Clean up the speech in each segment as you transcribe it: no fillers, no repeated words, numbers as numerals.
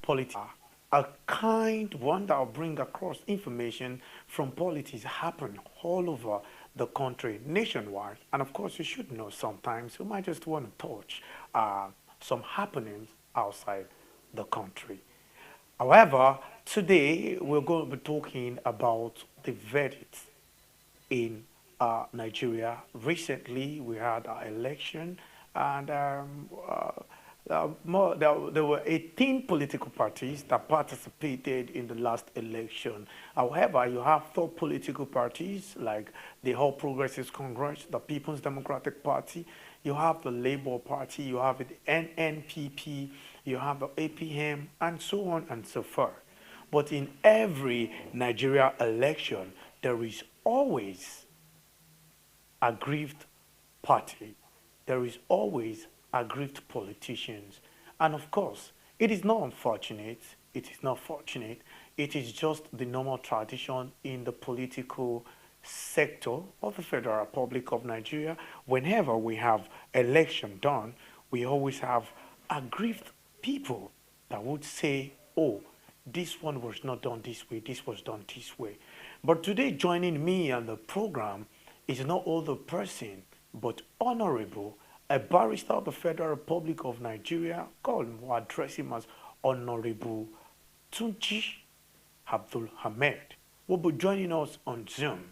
politics, a kind one that will bring across information from politics happen all over the country, nationwide. And of course, you should know sometimes you might just want to touch some happenings outside the country. However, today we're going to be talking about the verdict in Nigeria. Recently, we had our election, and there were 18 political parties that participated in the last election. However, you have four political parties like the All Progressives Congress, the People's Democratic Party, you have the Labour Party, you have the NNPP, you have the APM, and so on and so forth. But in every Nigeria election, there is always aggrieved party. There is always aggrieved politicians. And of course, it is not unfortunate. It is not fortunate. It is just the normal tradition in the political sector of the Federal Republic of Nigeria. Whenever we have election done, we always have aggrieved people that would say, oh, this one was not done this way, this was done this way. But today, joining me on the program is not other person, but Honorable, a barrister of the Federal Republic of Nigeria, called or address him as Honorable Tunji Abdul Hamid, will be joining us on Zoom.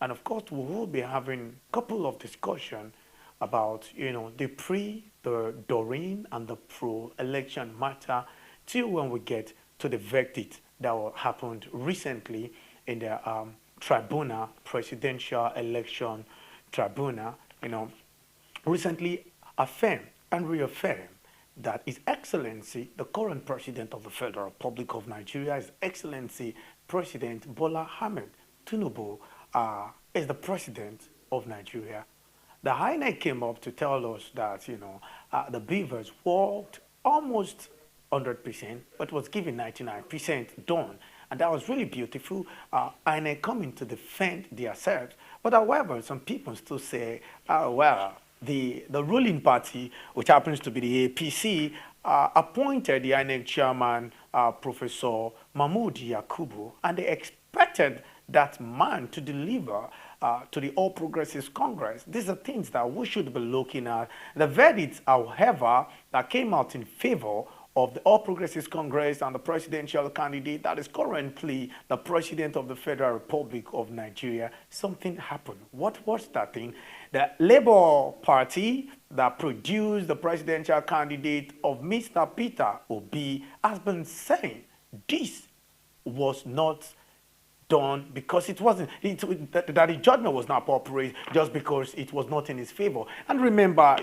And of course, we will be having a couple of discussion about, the pre, the during, and the pro-election matter till when we get to the verdict that happened recently in the tribunal, presidential election tribunal, recently affirmed and reaffirmed that His Excellency, the current President of the Federal Republic of Nigeria, His Excellency President Bola Ahmed Tinubu, is the President of Nigeria. The INEC came up to tell us that, the Beavers worked almost 100%, but was given 99% done. And that was really beautiful. INEC coming to defend their selves. But however, some people still say, well, the ruling party, which happens to be the APC, appointed the INEC chairman, Professor Mahmood Yakubu, and they expected that man to deliver to the All Progressives Congress. These are things that we should be looking at. The verdict, however, that came out in favor of the All Progressives Congress and the presidential candidate that is currently the President of the Federal Republic of Nigeria, something happened. What was that thing? The Labour Party that produced the presidential candidate of Mr. Peter Obi has been saying this was not done because it wasn't, that the judgment was not appropriate just because it was not in his favor. And remember,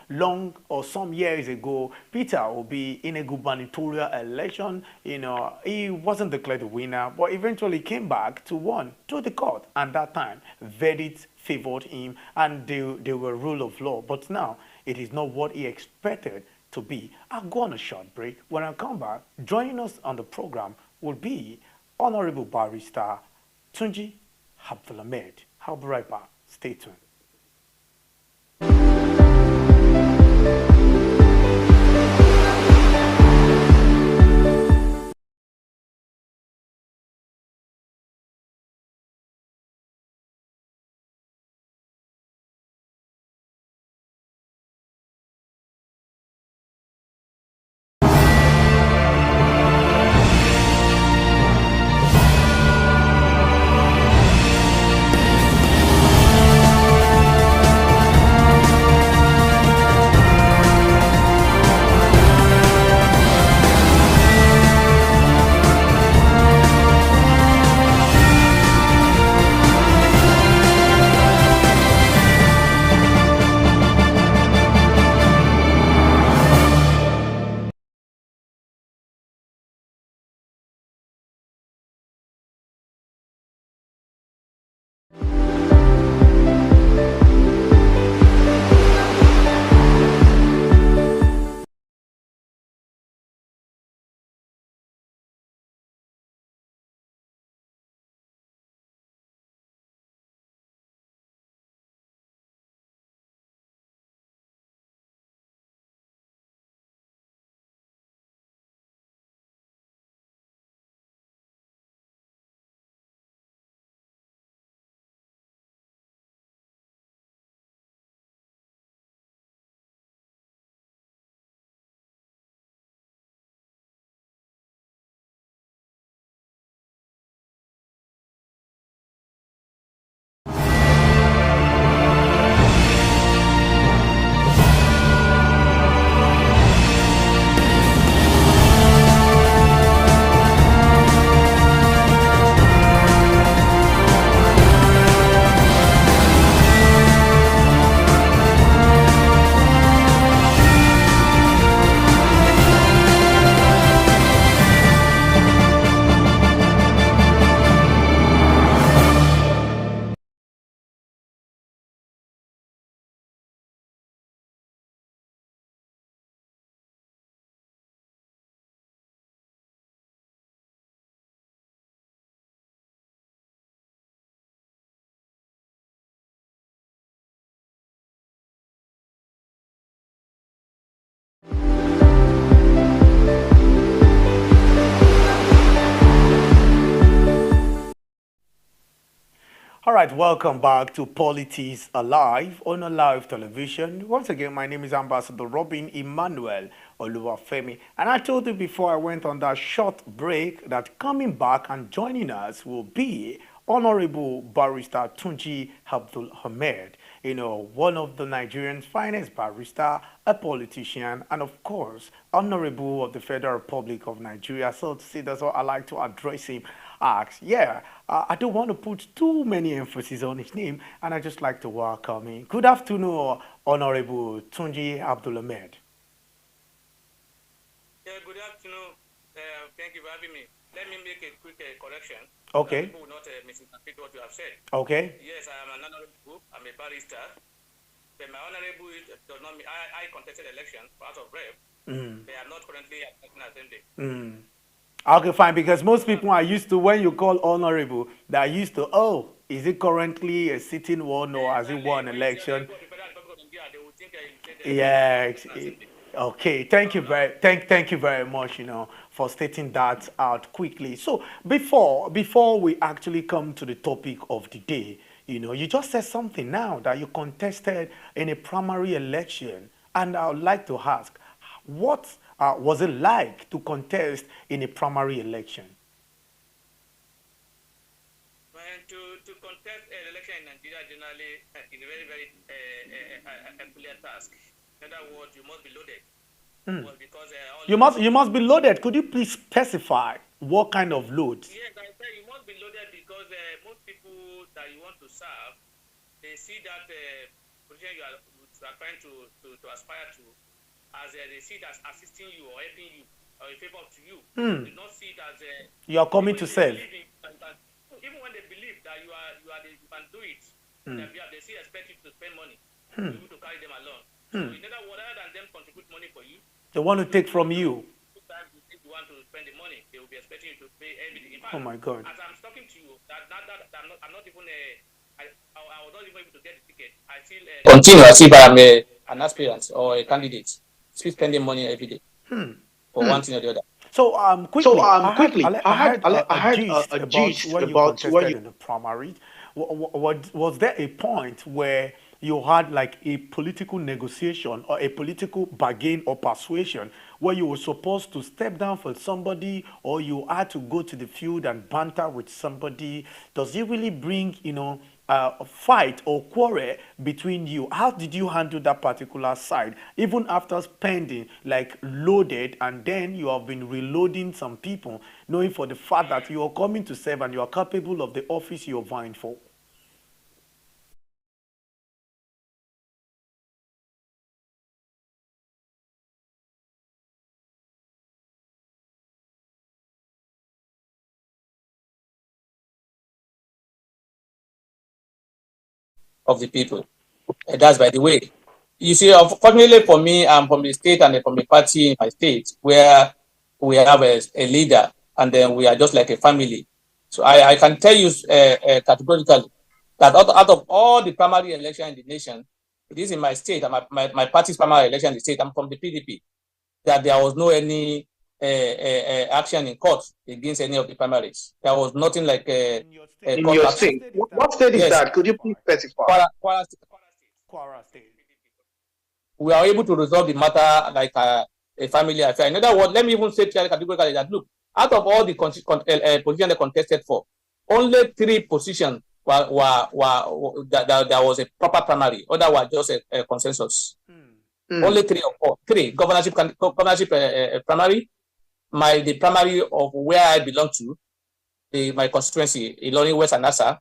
long or some years ago, Peter Obi, in a gubernatorial election, he wasn't declared the winner, but eventually came back to win to the court. And that time, verdict favored him and they were rule of law. But now, it is not what he expected to be. I'll go on a short break. When I come back, joining us on the program will be Honorable Barrister Tunji Abdulhamid. I'll be right back. Stay tuned. right, welcome back to Politics Alive on a live television. Once again, my name is Ambassador Robin Emmanuel Oluwafemi, and I told you before I went on that short break that coming back and joining us will be Honorable Barrister Tunji Abdul Hamed, one of the Nigerian's finest barrister, a politician, and of course, Honorable of the Federal Republic of Nigeria. So to say that's what I like to address him as. Yeah, I don't want to put too many emphasis on his name, and I just like to welcome him. Good afternoon, Honorable Tunji Abdul Hamed. Yeah, good afternoon. Thank you for having me. Let me make a quick correction. Okay. People will not misinterpret what you have said. Okay. Yes, I am an honorable. I'm a barrister. But my honorable does not mean I contested election out of rep. They are not currently at National Assembly. Okay, fine. Because most people are used to when you call honorable, they are used to, oh, is it currently a sitting one or has it won election? Yeah. Okay, thank you very much, for stating that out quickly. So before we actually come to the topic of the day, you just said something now that you contested in a primary election, and I would like to ask, what was it like to contest in a primary election? Well, to contest an election in Nigeria generally is a very, very peculiar task. In other words, you must be loaded. Well, because you must be loaded. Could you please specify what kind of load? Yes, I said you must be loaded because most people that you want to serve, they see that position you are trying to aspire to as they see it as assisting you or helping you or a favor to you. They do not see it as you are coming to serve. Even when they believe that you can do it, they still expect you to spend money to be able to carry them along. So in other words, rather than them contribute money for you, they want to take from you. If you want to spend the money, they will be expecting you to pay everything. In fact, oh my God! As I'm talking to you, I'm not even I was not even able to get the ticket. I still continue as if I'm an aspirant or a candidate, still spending money every day for one thing or the other. So quickly, I had a gist about when you contested in the primary. Was there a point where you had like a political negotiation or a political bargain or persuasion where you were supposed to step down for somebody, or you had to go to the field and banter with somebody? Does it really bring, a fight or quarrel between you? How did you handle that particular side, even after spending like loaded, and then you have been reloading some people, knowing for the fact that you are coming to serve and you are capable of the office you are vying for? Of the people. That's by the way. You see, unfortunately for me, I'm from the state and from the party in my state where we have a leader and then we are just like a family. So I can tell you categorically that out of all the primary election in the nation, it is in my state, and my party's primary election in the state, I'm from the PDP, that there was no any action in court against any of the primaries. There was nothing like in your state. What state is that? Could you please specify? Kwara State. We are able to resolve the matter like a family affair. In other words, let me even say categorically that look, out of all the positions they contested for, only 3 positions there was a proper primary. Other were just a consensus. Only 3 or 4. 3 governorship primary. The primary of where I belong to, my constituency, Ilorin West and Nasa,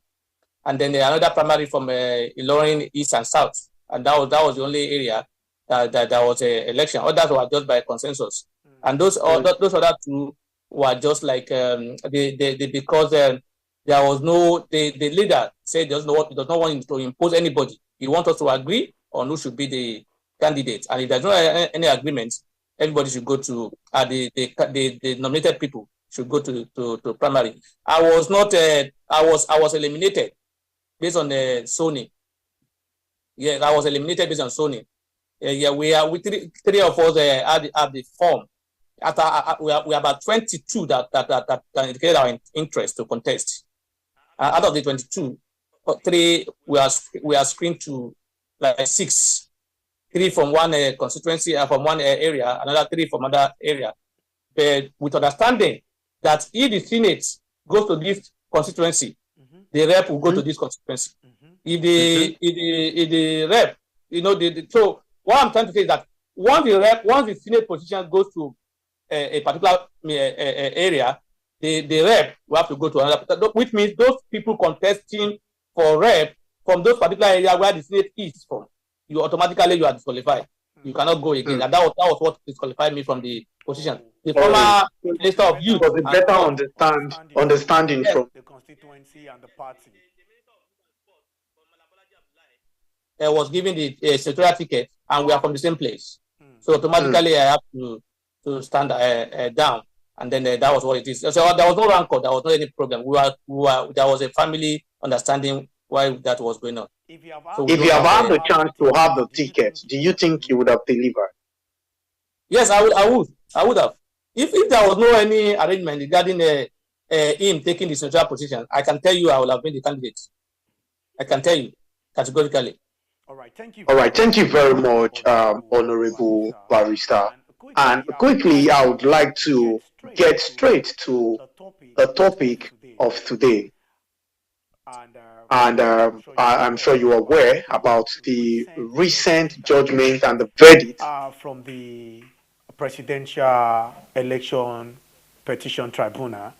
and then another primary from Ilorin East and South, and that was the only area that was an election. Others were just by consensus, and those other 2 were just like because there was no the leader said he does not want to impose anybody. He wants us to agree on who should be the candidate, and if there's no any agreement, everybody should go to the nominated people should go to primary. I was not. I was eliminated based on the Sony. Yeah, I was eliminated based on Sony. We 3 of us had the form. We are about 22 that indicated our interest to contest. Out of the 22, 3 we are screened to like 6, 3 from one constituency, from one area, another 3 from another area, but with understanding that if the Senate goes to this constituency, the rep will go to this constituency. If the rep, so what I'm trying to say is that once the Senate position goes to a particular area, the rep will have to go to another, which means those people contesting for rep from those particular areas where the Senate is from, you are disqualified. You cannot go again. And that was what disqualified me from the position. The former Minister of Youth was a better understanding from the constituency and the party. Was given the senatorial ticket, and we are from the same place. So automatically, I have to stand down, and then that was what it is. So there was no rancor, there was no any problem. There was a family understanding why that was going on. If you have had the chance to have the ticket, do you think you would have delivered? Yes, I would have. If there was no any arrangement regarding him taking the senatorial position, I can tell you I would have been the candidate. I can tell you categorically. All right, thank you very much, Honorable Barrister. And quickly, I would like to get straight to the topic of today. And I'm sure you are aware about the recent judgment and the verdict from the Presidential Election Petition Tribunal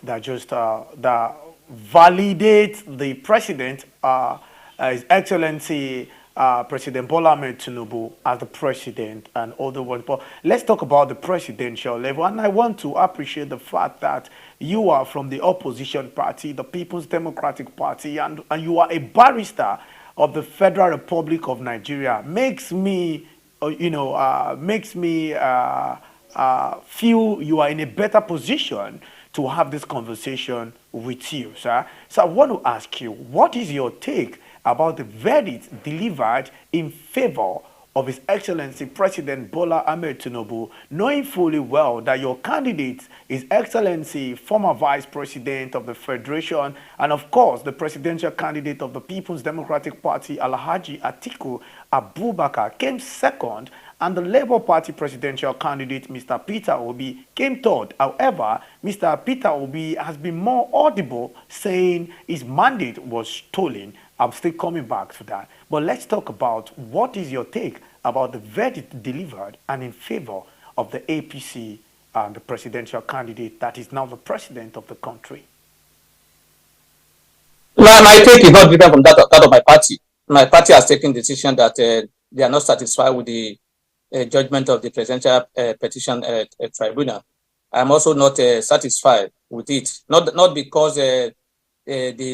that just that validates the president, His Excellency President Bola Ahmed Tinubu as the president and all the world. But let's talk about the presidential level. And I want to appreciate the fact that you are from the opposition party, the People's Democratic Party, and you are a barrister of the Federal Republic of Nigeria. Makes me, feel you are in a better position to have this conversation with you, sir. So I want to ask you, what is your take about the verdict delivered in favor of His Excellency President Bola Ahmed Tinubu, knowing fully well that your candidate, His Excellency former Vice President of the Federation, and of course the presidential candidate of the People's Democratic Party, Alhaji Atiku Abubakar, came second, and the Labour Party presidential candidate, Mr. Peter Obi, came third. However, Mr. Peter Obi has been more audible, saying his mandate was stolen. I'm still coming back to that. But let's talk about what is your take about the verdict delivered and in favor of the APC and the presidential candidate that is now the president of the country. My take is not different from that of my party. My party has taken the decision that they are not satisfied with the judgment of the presidential petition tribunal. I'm also not satisfied with it. Not because the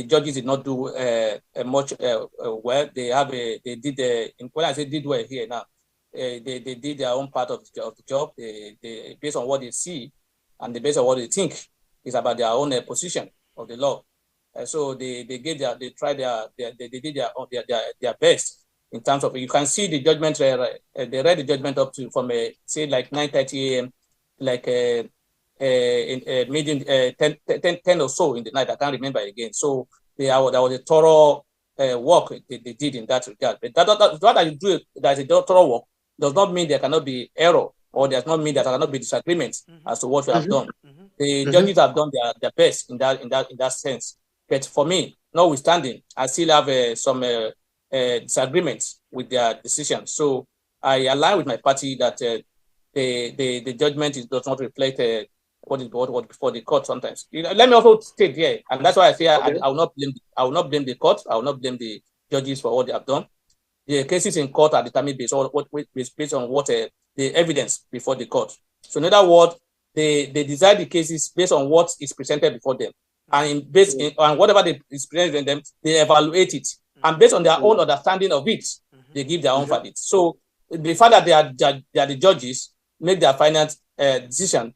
judges did not do much well. They did when I say did well here now, they did their own part of the job. They based on what they see and based on what they think is about their own position of the law. So they did their best in terms of, you can see the judgment. They read the judgment up to from say like 9:30 a.m. like in 10 or so in the night. I can't remember again. So there was a thorough work they did in that regard. But that you do that is a thorough work does not mean there cannot be error, or does not mean that there cannot be disagreement as to what we have done. The judges have done their best in that sense. But for me, notwithstanding, I still have some disagreements with their decision. So I align with my party that the judgment does not reflect what before the court sometimes. Let me also state here, and that's why I say I will not blame the court. I will not blame the judges for what they have done. The cases in court are determined based on what the evidence before the court. So in other words, they decide the cases based on what is presented before them, and based on whatever is presented in them, they evaluate it, and based on their own understanding of it, they give their own verdict. So the fact that they are the judges make their final decision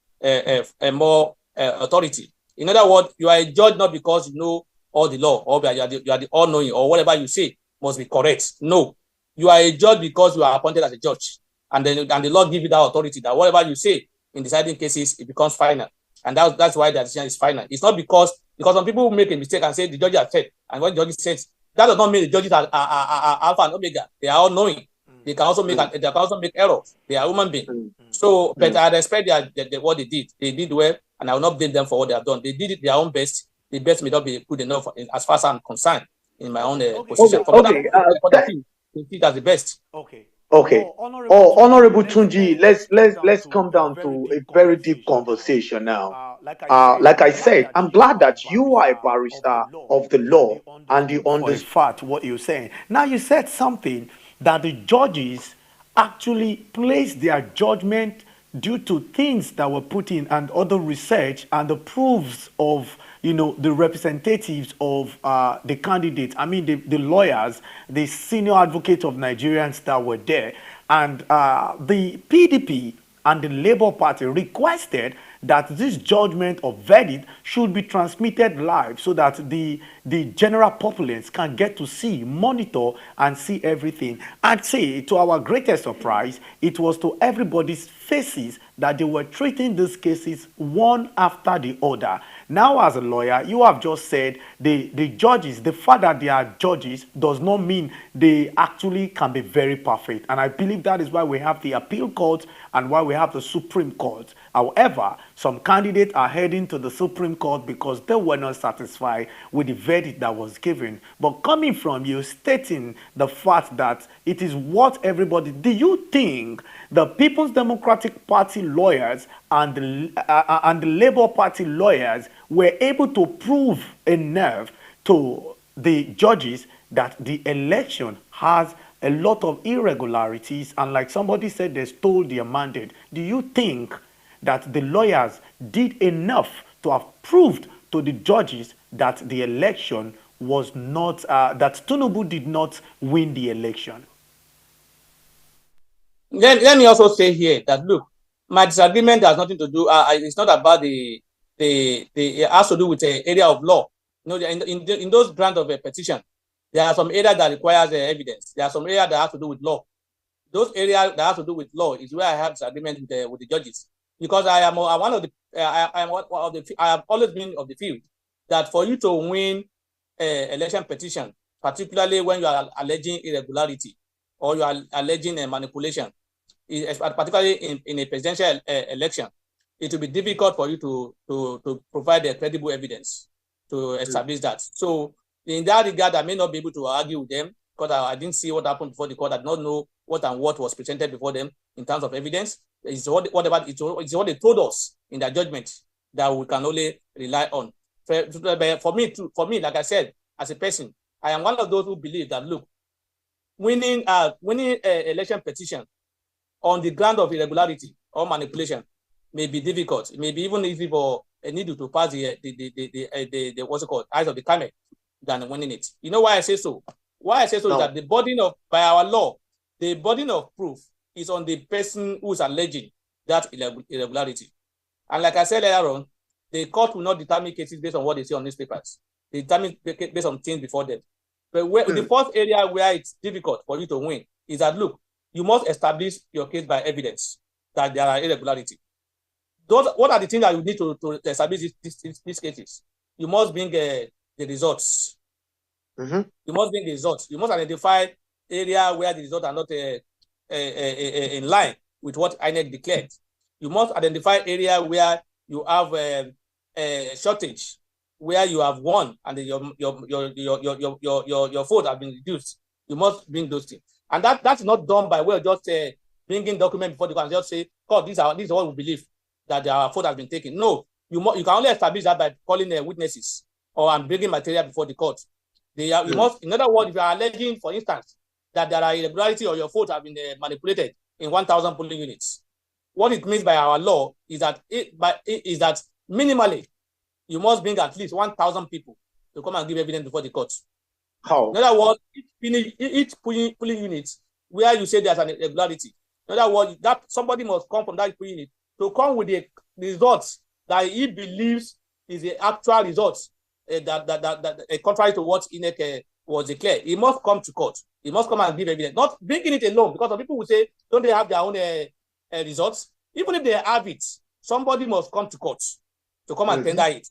more authority. In other words, you are a judge not because you know all the law, or you are the all-knowing, or whatever you say must be correct. No, you are a judge because you are appointed as a judge, and the law gives you that authority that whatever you say in deciding cases, it becomes final, and that's why the decision is final. It's not because some people make a mistake and say the judge has said, and what the judge says That does not mean the judges are alpha and omega. They are all knowing. They can also make errors. They are human beings. So, but I respect what they did. They did well, and I will not blame them for what they have done. They did it their own best. The best may not be good enough as far as I'm concerned in my own position. For they see it as the best. Okay. Okay. Honorable Tunji, let's come down to a very deep conversation now. Like I said, I'm glad that you are a barrister of the law and you understand what you're saying. Now you said something that the judges actually placed their judgment due to things that were put in and other research and the proofs of the representatives of the candidates, I mean the lawyers, the senior advocates of Nigerians that were there. And the PDP and the Labour Party requested that this judgment or verdict should be transmitted live so that the general populace can get to see, monitor, and see everything. And say, to our greatest surprise, it was to everybody's faces that they were treating these cases one after the other. Now, as a lawyer, you have just said the judges, the fact that they are judges does not mean they actually can be very perfect. And I believe that is why we have the appeal court and why we have the Supreme Court. However, some candidates are heading to the Supreme Court because they were not satisfied with the verdict that was given. But coming from you stating the fact that it is what everybody, do you think the People's Democratic Party lawyers and the Labour Party lawyers were able to prove enough to the judges that the election has a lot of irregularities and, like somebody said, they stole their mandate? Do you think that the lawyers did enough to have proved to the judges that the election was not, that Tinubu did not win the election? Let me also say here that, look, my disagreement has nothing to do, it's not about it has to do with the area of law. In those grants of a petition, there are some areas that requires evidence. There are some areas that have to do with law. Those areas that have to do with law is where I have disagreement with the judges, because I have always been of the field that for you to win election petition, particularly when you are alleging irregularity or you are alleging manipulation, particularly in a presidential election, it will be difficult for you to provide a credible evidence to establish that. So in that regard, I may not be able to argue with them because I didn't see what happened before the court. I did not know what was presented before them in terms of evidence. It's what they told us in their judgment that we can only rely on. For me, like I said, as a person, I am one of those who believe that, look, winning election petition on the ground of irregularity or manipulation may be difficult. It may be even easy for a needle to pass the what's it called, eyes of the camel than winning it. You know why I say so? Why I say so is that the burden of, by our law, the burden of proof is on the person who is alleging that irregularity. And like I said earlier on, the court will not determine cases based on what they say on newspapers. They determine based on things before them. But the first area where it's difficult for you to win is that, look, you must establish your case by evidence that there are irregularities. What are the things that you need to establish these cases? You must bring the results. You must bring the results. You must identify area where the results are not in line with what INEC declared. You must identify area where you have a shortage, where you have won and your vote have been reduced. You must bring those things, and that's not done by way of just bringing document before the court and just say, "God, this is what we believe that our vote has been taken." No, you can only establish that by calling witnesses or bringing material before the court. You must, in other words, if you are alleging, for instance, that there are irregularity or your vote have been manipulated in 1,000 polling units, what it means by our law is that minimally you must bring at least 1,000 people to come and give evidence before the court. How? In other words, each polling unit where you say there's an irregularity, in other words, that somebody must come from that polling unit to come with the results that he believes is the actual results that contrary to what INEC was declared. He must come to court. He must come and give evidence, not bringing it alone, because some people will say, don't they have their own results? Even if they have it, somebody must come to court to come and tender it. It's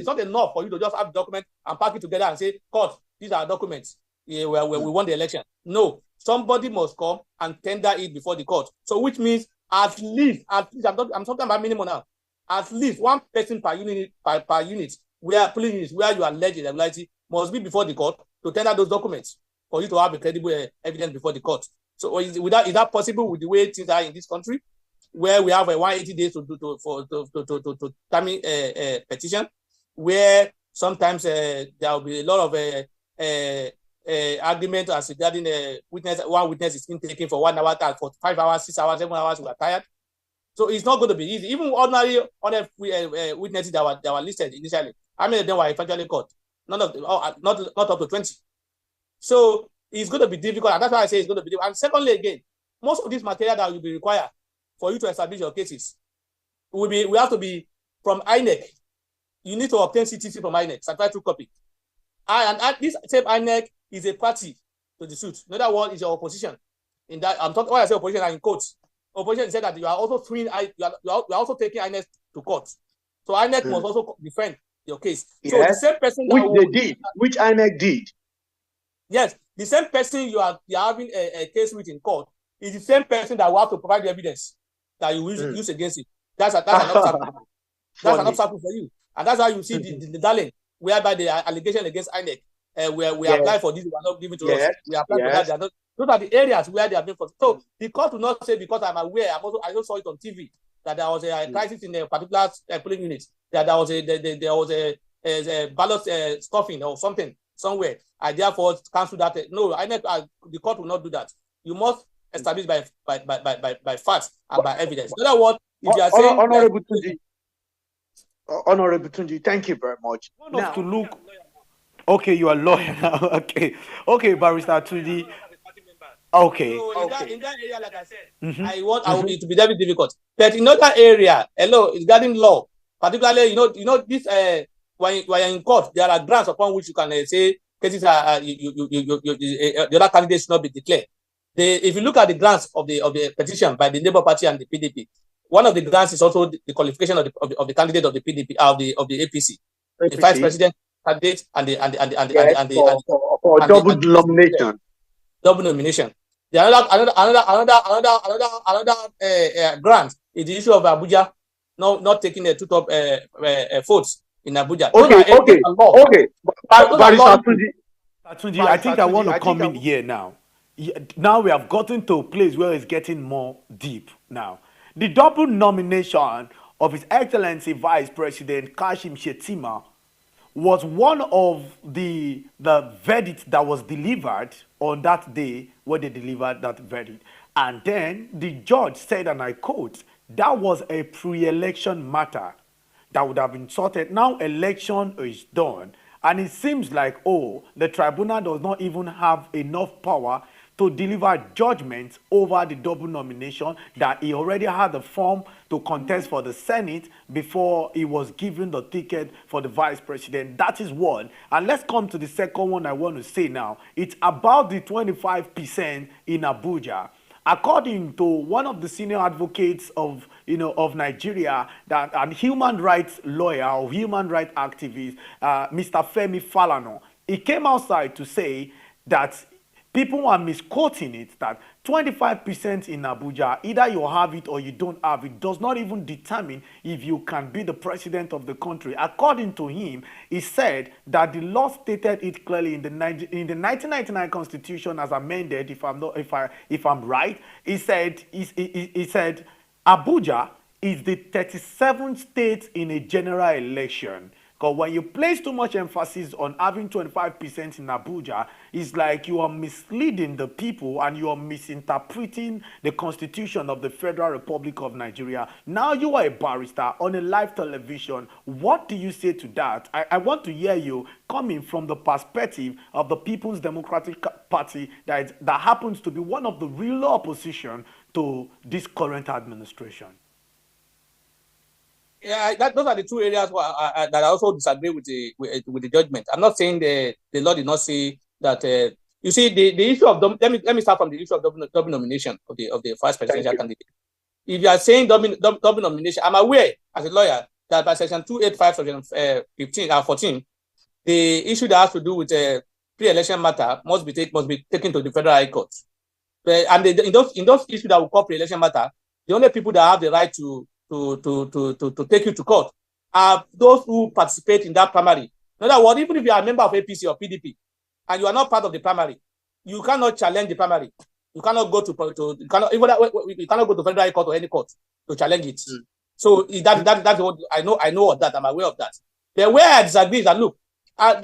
not enough for you to just have the document and pack it together and say, court, these are documents. Yeah, where we won the election. No, somebody must come and tender it before the court. So which means at least I'm talking about minimum now. At least one person per unit per unit where you allege irregularity must be before the court to tender those documents for you to have a credible evidence before the court. So is that possible with the way things are in this country, where we have a 180 days to determine a petition, where sometimes there will be a lot of argument as regarding one witness is being taken for 1 hour, for 5 hours, 6 hours, 7 hours, we are tired. So it's not going to be easy. Even ordinary witnesses that were listed initially, how many of them were eventually caught? None of them, not up to 20. So it's going to be difficult, and that's why I say it's going to be difficult. And secondly, again, most of this material that will be required for you to establish your cases we have to be from INEC. You need to obtain CTC from INEC, certified true copy. And this same INEC is a party to the suit. Another one is your opposition. In that, I'm talking when I say opposition, I'm in quotes. Opposition said that you are also you are also taking INEC to court. So INEC must also defend your case. Yes. So the same person which INEC did. Yes, the same person you are having a case with in court is the same person that will have to provide the evidence that you will use against it. That's an obstacle. That's an obstacle for you. And that's how you see the darling, whereby the allegation against INEC, where we apply for this, we are not given to us. We apply for that. Those are the areas where they have been. So the court will not say, because I'm aware, I also saw it on TV, that there was a crisis in a particular polling unit, that there was a ballot stuffing or something somewhere. I therefore cancel that. No, the court will not do that. You must establish by facts and by evidence. In other words, if you are saying Honorable Tunji, thank you very much. Now, to look. Okay, you are a lawyer now. Okay, Barrister Tunji. Okay. So in that area, like I said, I want it to be very difficult. But in other area, regarding law, particularly, you know this when you're in court, there are grounds upon which you can say cases are the other candidates should not be declared. If you look at the grounds of the petition by the Labour Party and the PDP, one of the grounds is also the qualification of the candidate of the PDP of the APC, the vice president candidate and the double nomination. Double nomination. The another grant is the issue of Abuja not taking the two top votes in Abuja. Okay. Tunji, I think I want to come in here now. Now we have gotten to a place where it's getting more deep now. The double nomination of His Excellency Vice President Kashim Shettima was one of the verdicts that was delivered on that day when they delivered that verdict. And then the judge said, and I quote, that was a pre-election matter that would have been sorted. Now election is done. And it seems like, the tribunal does not even have enough power to deliver judgment over the double nomination, that he already had the form to contest for the Senate before he was given the ticket for the vice president. That is one. And let's come to the second one I want to say now. It's about the 25% in Abuja. According to one of the senior advocates of Nigeria, that a human rights lawyer or human rights activist, Mr. Femi Falana, he came outside to say that people are misquoting it, that 25% in Abuja, either you have it or you don't have it, does not even determine if you can be the president of the country. According to him, he said that the law stated it clearly in the 1999 Constitution as amended, if I'm right. He said Abuja is the 37th state in a general election. Because when you place too much emphasis on having 25% in Abuja, it's like you are misleading the people and you are misinterpreting the Constitution of the Federal Republic of Nigeria. Now you are a barrister on a live television. What do you say to that? I want to hear you coming from the perspective of the People's Democratic Party that happens to be one of the real opposition to this current administration. Yeah, those are the two areas that I also disagree with the judgment. I'm not saying the law did not say that. You see, the issue of let me start from the issue of double nomination of the vice presidential candidate. If you are saying double nomination, I'm aware as a lawyer that by section 285 section 14, the issue that has to do with pre-election matter must be taken to the Federal High Court. And in those issues that we call pre-election matter, the only people that have the right to take you to court are those who participate in that primary. In other words, even if you are a member of APC or PDP and you are not part of the primary, you cannot challenge the primary. You cannot go to you cannot go to Federal High Court or any court to challenge it. So that's what I know of that. I'm aware of that. The way I disagree is that, look,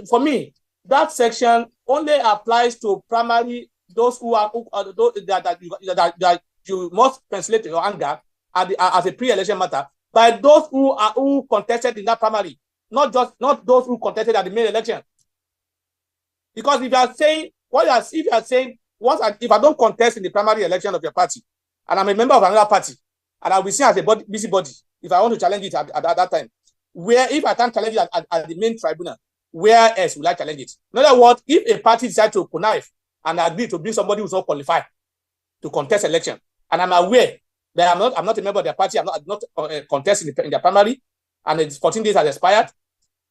for me, that section only applies to primary, those who are those that you must translate your anger as a pre-election matter by those who contested in that primary, not those who contested at the main election. Because if you are saying if I don't contest in the primary election of your party, and I'm a member of another party, and I'll be seen as a busybody if I want to challenge it at that time, where if I can't challenge it at the main tribunal, where else will I challenge it? In other words, if a party decides to connive and agree to bring somebody who's not qualified to contest election, and I'm aware that I'm not a member of their party, I'm not contesting in their primary, and the 14 days has expired,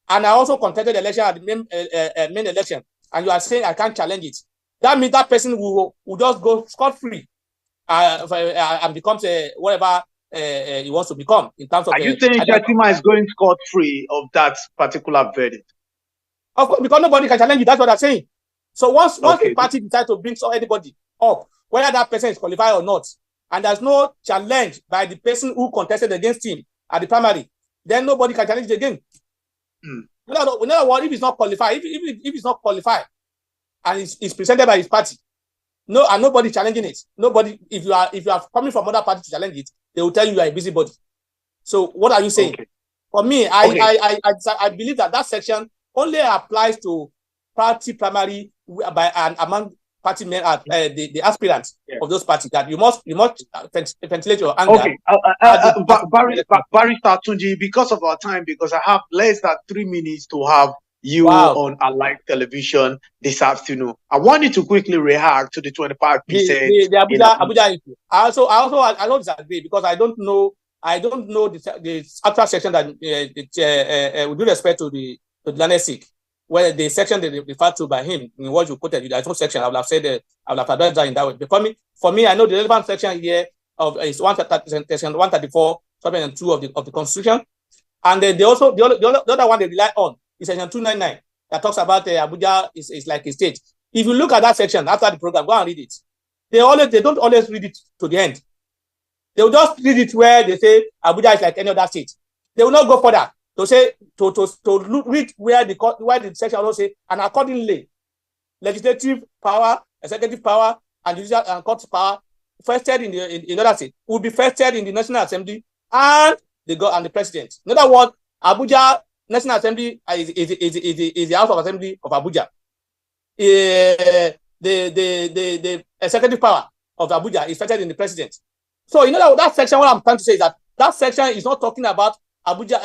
and I also contested the election at the main election, and you are saying I can't challenge it, that means that person will just go scot-free and becomes whatever he wants to become in terms of. Are you saying Shettima is going scot-free of that particular verdict? Of course, because nobody can challenge you. That's what I'm saying. So once the party decides to bring anybody up, whether that person is qualified or not, and there's no challenge by the person who contested against him at the primary, then nobody can challenge it again. In other words, if he's not qualified, if he's not qualified, and it's presented by his party, and nobody challenging it. Nobody, if you are coming from other party to challenge it, they will tell you are a busybody. So what are you saying? Okay. For me, I believe that section only applies to party primary and among party men, the aspirants of those parties, that you must ventilate your anger. Okay, Barrister Tunji, because of our time, because I have less than 3 minutes to have you on a live television this afternoon, I want you to quickly react to the 25%. The Abuja issue. I don't disagree, because I don't know the actual section that with due respect to the Lanesik, where the section they referred to by him in what you quoted, there's no section. I would have said I would have addressed that in that way. But for me, I know the relevant section here is section 134, and 2 of the Constitution, and then they also the other one they rely on is section 299 that talks about Abuja is like a state. If you look at that section after the program, go and read it. They don't always read it to the end. They will just read it where they say Abuja is like any other state. They will not go further to say to read where the section also say, and accordingly, legislative power, executive power, and judicial and court power vested in other states will be vested in the National Assembly and the president. In other words, Abuja National Assembly is the House of Assembly of Abuja. The executive power of Abuja is vested in the president. So you know that section, what I'm trying to say is that section is not talking about Abuja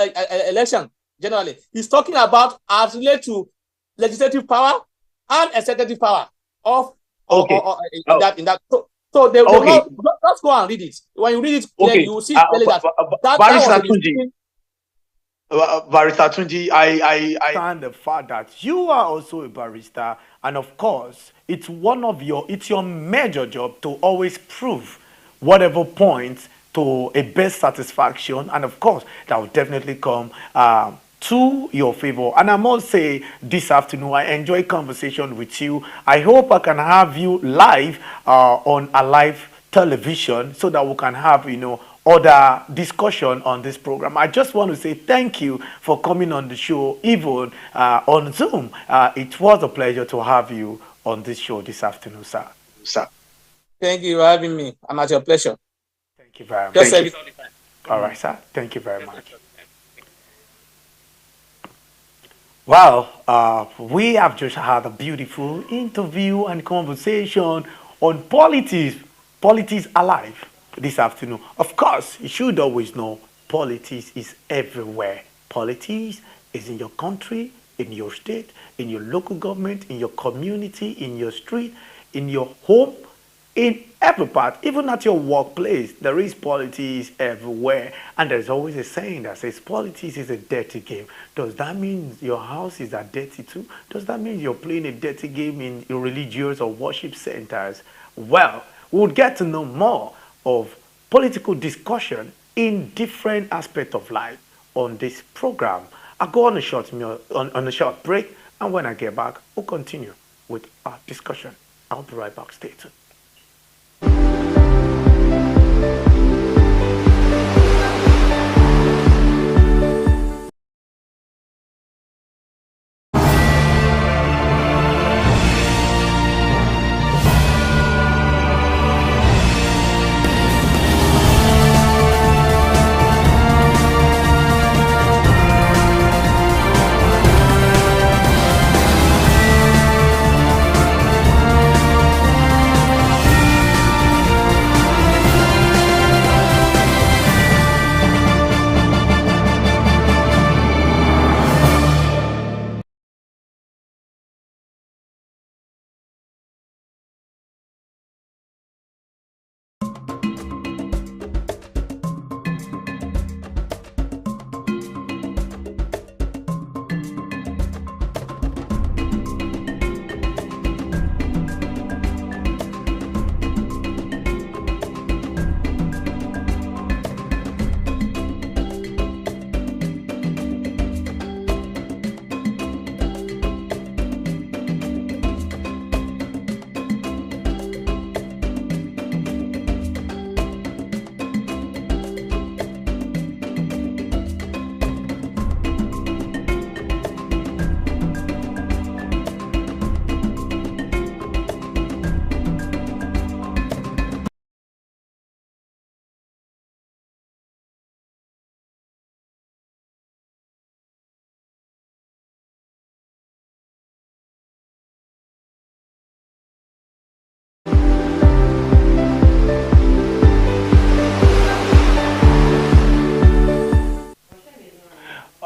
election generally. He's talking about as related to legislative power and executive power of in that. So they will not just go and read it. When you read it, you will see clearly Barrister Tunji, I understand the fact that you are also a barrister, and of course, it's your major job to always prove whatever points to a best satisfaction, and of course that will definitely come to your favor. And I must say, this afternoon I enjoy conversation with you. I hope I can have you live on a live television so that we can have other discussion on this program. I just want to say thank you for coming on the show, even on Zoom. It was a pleasure to have you on this show this afternoon, sir. Thank you for having me. I'm at your pleasure. Thank you very much. Just say it all the time. All right, sir. Thank you very much. Well, we have just had a beautiful interview and conversation on politics alive this afternoon. Of course, you should always know politics is everywhere. Politics is in your country, in your state, in your local government, in your community, in your street, in your home, in every part, even at your workplace, there is politics everywhere. And there's always a saying that says politics is a dirty game. Does that mean your house is a dirty too? Does that mean you're playing a dirty game in your religious or worship centers? Well, we would get to know more of political discussion in different aspects of life on this program. I'll go on a short break, and when I get back, we'll continue with our discussion. I'll be right back. Stay tuned.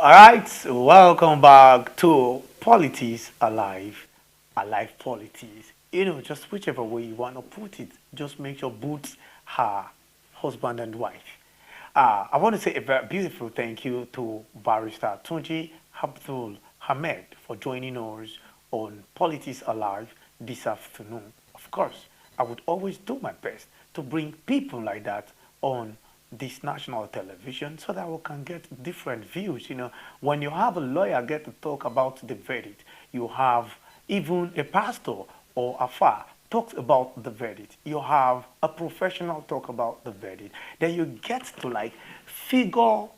All right, welcome back to Politics Alive, Alive Politics. Just whichever way you want to put it, just make sure boots her husband and wife. I want to say a very beautiful thank you to Barrister Tunji Abdul Hamed for joining us on Politics Alive this afternoon. Of course, I would always do my best to bring people like that on this national television so that we can get different views. When you have a lawyer get to talk about the verdict, you have even a pastor or a father talks about the verdict, you have a professional talk about the verdict, then you get to like figure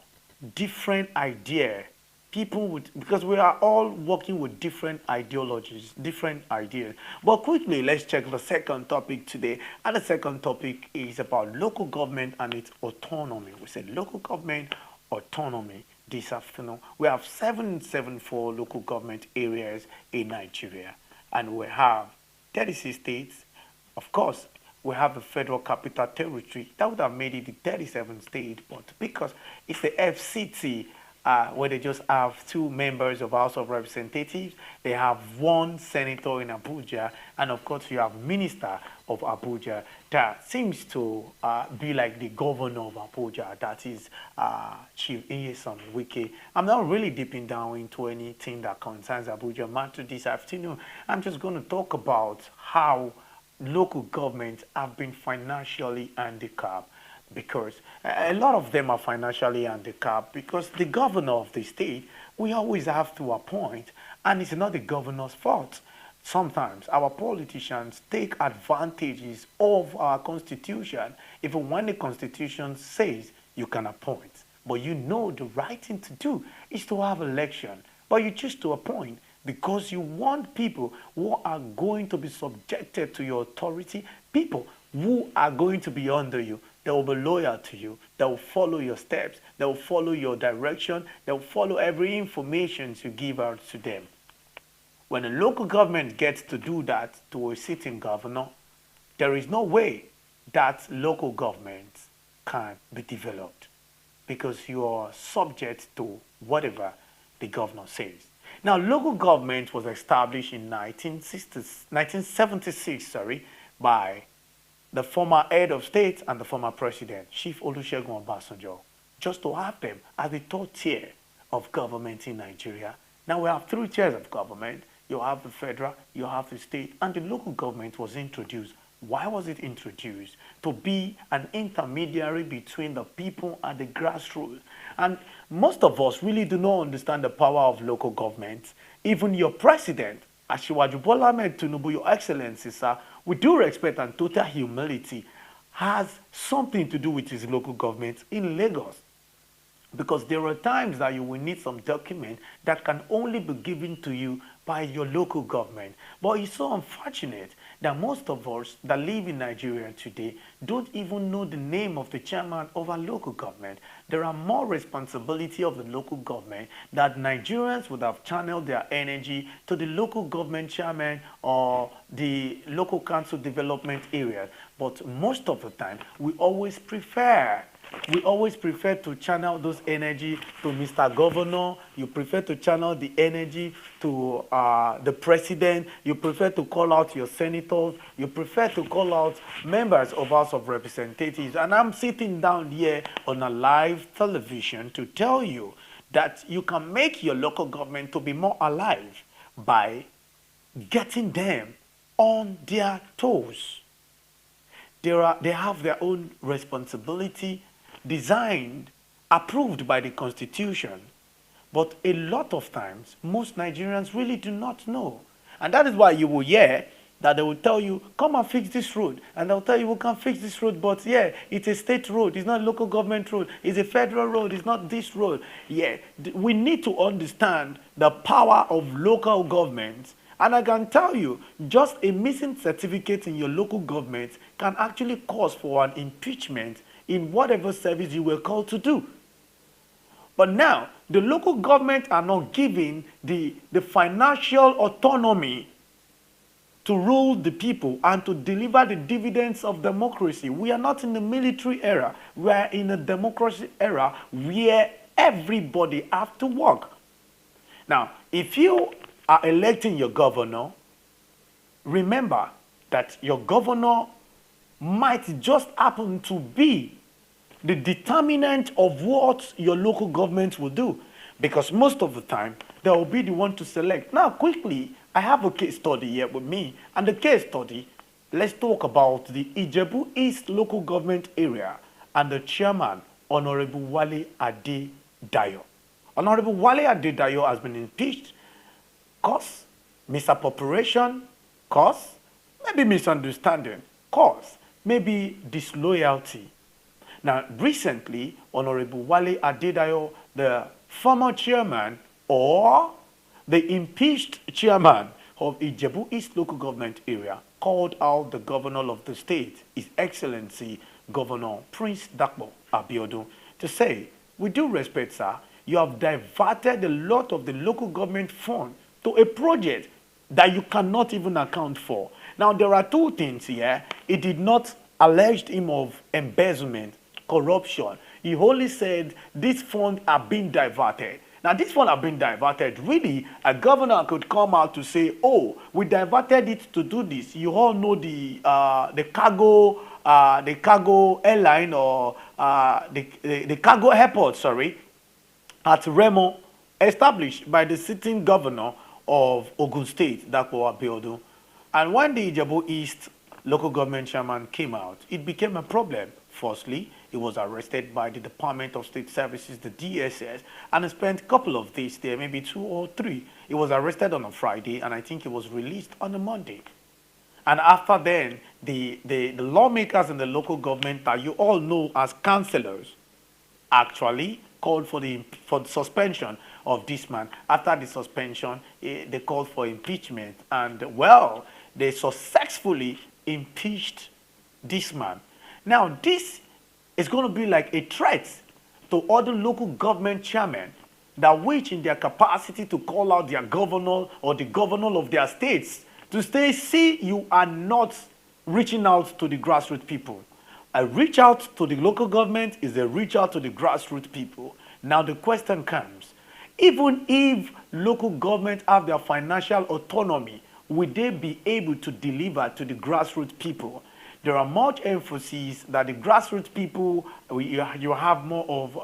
different idea people would, because we are all working with different ideologies, different ideas. But quickly, let's check the second topic today. And the second topic is about local government and its autonomy. We said local government autonomy this afternoon. We have 774 local government areas in Nigeria, and we have 36 states. Of course, we have the Federal Capital Territory. That would have made it the 37th state, but because it's the FCT, where they just have 2 members of House of Representatives. They have 1 senator in Abuja, and of course you have Minister of Abuja that seems to be like the governor of Abuja, that is Chief Nyesom Wike. I'm not really dipping down into anything that concerns Abuja matter this afternoon. I'm just going to talk about how local governments have been financially handicapped, because a lot of them are financially handicapped because the governor of the state, we always have to appoint, and it's not the governor's fault. Sometimes our politicians take advantages of our constitution, even when the constitution says you can appoint. But the right thing to do is to have election, but you choose to appoint because you want people who are going to be subjected to your authority, people who are going to be under you. They will be loyal to you. They will follow your steps. They will follow your direction. They will follow every information you give out to them. When a local government gets to do that to a sitting governor, there is no way that local government can be developed because you are subject to whatever the governor says. Now, local government was established in 1976, by the former head of state and the former president, Chief Olusegun Obasanjo, just to have them as the third tier of government in Nigeria. Now we have three tiers of government. You have the federal, you have the state, and the local government was introduced. Why was it introduced? To be an intermediary between the people and the grassroots. And most of us really do not understand the power of local government. Even your president, Asiwaju Bola Ahmed Tinubu, Your Excellency, sir, with due respect and total humility, has something to do with his local government in Lagos. Because there are times that you will need some document that can only be given to you by your local government. But it's so unfortunate that most of us that live in Nigeria today don't even know the name of the chairman of our local government. There are more responsibility of the local government that Nigerians would have channeled their energy to the local government chairman or the local council development area. But most of the time, we always prefer to channel those energy to Mr. Governor. You prefer to channel the energy to the president. You prefer to call out your senators. You prefer to call out members of House of Representatives. And I'm sitting down here on a live television to tell you that you can make your local government to be more alive by getting them on their toes. They have their own responsibility, designed, approved by the Constitution. But a lot of times, most Nigerians really do not know. And that is why you will hear that they will tell you, come and fix this road. And they'll tell you, we can fix this road, but yeah, it's a state road. It's not a local government road. It's a federal road. It's not this road. Yeah, we need to understand the power of local government. And I can tell you, just a missing certificate in your local government can actually cause for an impeachment in whatever service you were called to do. But now, the local government are not given the financial autonomy to rule the people and to deliver the dividends of democracy. We are not in the military era. We are in a democracy era where everybody has to work. Now, if you are electing your governor, remember that your governor might just happen to be the determinant of what your local government will do. Because most of the time, they will be the one to select. Now, quickly, I have a case study here with me. And the case study, let's talk about the Ijebu East local government area and the chairman, Honorable Wale Adedayo. Honorable Wale Adedayo has been impeached. Cause misappropriation, cause maybe misunderstanding, cause maybe disloyalty. Now, recently, Honorable Wale Adedayo, the former chairman or the impeached chairman of Ijebu East local government area, called out the governor of the state, His Excellency Governor Prince Dakpo Abiodun, to say, with due respect, sir, you have diverted a lot of the local government fund to a project that you cannot even account for. Now, there are two things here. He did not allege him of embezzlement, corruption. He only said this fund are being diverted. Now, this fund have been diverted. Really, a governor could come out to say, oh, we diverted it to do this. You all know the cargo airline or the cargo airport, sorry, at Remo, established by the sitting governor of Ogun State, Dakpo Abiodun. And when the Ijebu East local government chairman came out, it became a problem. Firstly, he was arrested by the Department of State Services, the DSS, and he spent a couple of days there, maybe 2 or 3. He was arrested on a Friday, and I think he was released on a Monday. And after then, the lawmakers in the local government that you all know as councillors actually called for the suspension of this man. After the suspension, they called for impeachment. And, well, they successfully impeached this man. Now, this is going to be like a threat to other local government chairmen that which in their capacity to call out their governor or the governor of their states to say, see, you are not reaching out to the grassroots people. A reach out to the local government is a reach out to the grassroots people. Now the question comes, even if local government have their financial autonomy, will they be able to deliver to the grassroots people? there are much emphasis that the grassroots people, you have more of,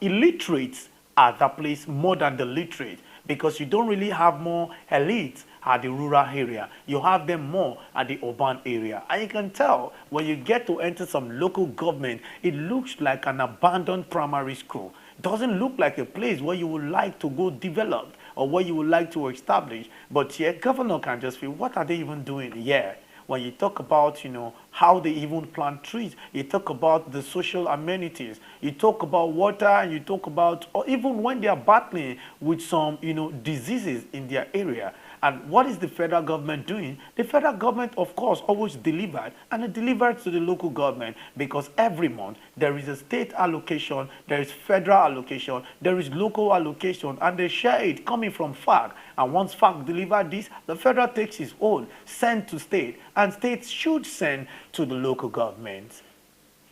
illiterates at that place more than the literate, because you don't really have more elites at the rural area. You have them more at the urban area. And you can tell when you get to enter some local government, it looks like an abandoned primary school. Doesn't look like a place where you would like to go develop or where you would like to establish. But here, governor can just feel, what are they even doing here? When you talk about, how they even plant trees, you talk about the social amenities, you talk about water, and you talk about, or even when they are battling with some, diseases in their area. And what is the federal government doing? The federal government, of course, always delivered, and it delivered to the local government, because every month there is a state allocation, there is federal allocation, there is local allocation, and they share it coming from FARC. And once FARC delivers this, the federal takes its own, send to state, and states should send to the local governments.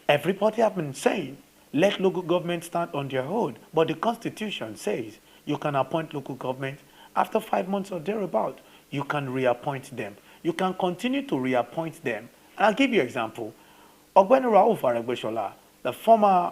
Everybody have been saying, let local government stand on their own, but the Constitution says you can appoint local government. After 5 months or thereabout, you can reappoint them. You can continue to reappoint them. And I'll give you an example. Ogbeni Rauf Aregbesola, the former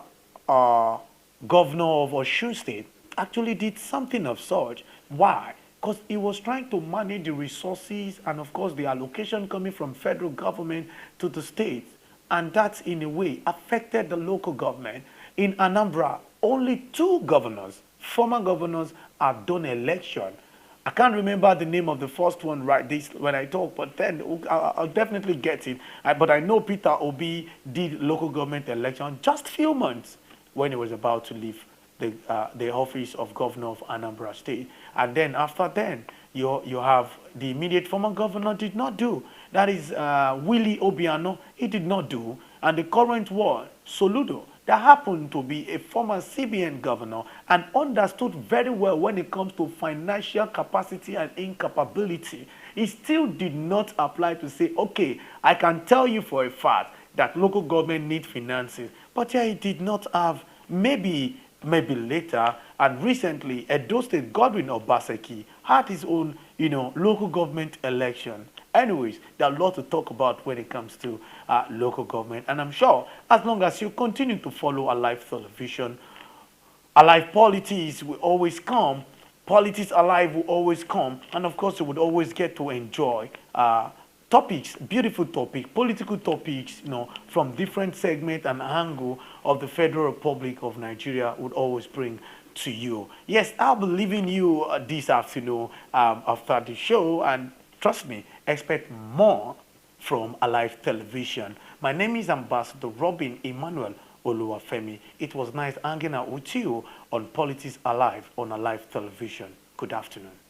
governor of Osun State, actually did something of such. Why? Because he was trying to manage the resources and, of course, the allocation coming from federal government to the states. And that, in a way, affected the local government. In Anambra, only 2 governors, former governors, have done election. I can't remember the name of the first one when I talk, but then I'll definitely get it. But I know Peter Obi did local government election just a few months when he was about to leave the office of governor of Anambra State. And then after then, you have the immediate former governor did not do. That is Willie Obiano, he did not do. And the current one, Soludo, that happened to be a former CBN governor and understood very well when it comes to financial capacity and incapability. He still did not apply to say, okay, I can tell you for a fact that local government need finances. But yeah, he did not have, maybe later. And recently, Edo State, Godwin Obaseki had his own, local government election. Anyways, there are a lot to talk about when it comes to local government. And I'm sure as long as you continue to follow Alive Television, Alive Politics will always come. Politics Alive will always come. And of course, you would always get to enjoy topics, beautiful topics, political topics, from different segments and angle of the Federal Republic of Nigeria would always bring to you. Yes, I'll be leaving you this afternoon after the show, and trust me, expect more from Alive Television. My name is Ambassador Robin Emmanuel Oluwafemi. It was nice hanging out with you on Politics Alive on Alive Television. Good afternoon.